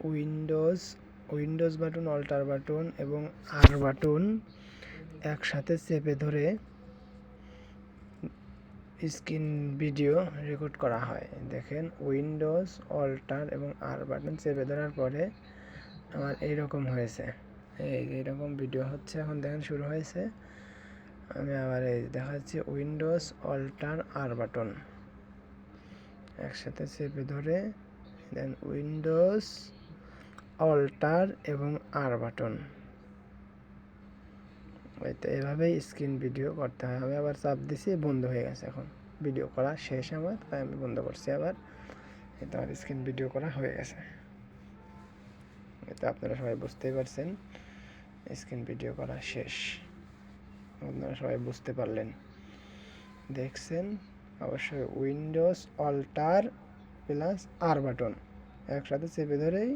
Windows button, alter button এবং আর button একসাথে চেপে ধরে স্ক্রিন ভিডিও রেকর্ড করা হয়। দেখেন, উইন্ডোজ, অল্টার এবং আর বাটন চেপে ধরার পরে আমার এইরকম হয়েছে, এইরকম ভিডিও হচ্ছে। এখন দেখেন শুরু হয়েছে। আমি আবার এই দেখাচ্ছি, উইন্ডোজ, অল্টার, আর বাটন একসাথে চেপে ধরে দেন উইন্ডোজ, অল্টার এবং আর বাটন, তো এভাবেই স্ক্রিন ভিডিও করতে হয়। আমি আবার চাপ দিছি, বন্ধ হয়ে গেছে। এখন ভিডিও করা শেষ আমার, তাই আমি বন্ধ করছি আবার। এটা আমার স্ক্রিন ভিডিও করা হয়ে গেছে। এটা আপনারা সবাই বুঝতেই পারছেন, স্ক্রিন ভিডিও করা শেষ। আপনারা সবাই বুঝতে পারলেন, দেখছেন। অবশ্যই উইন্ডোজ, অল্টার প্লাস আর বাটন একসাথে চেপে ধরেই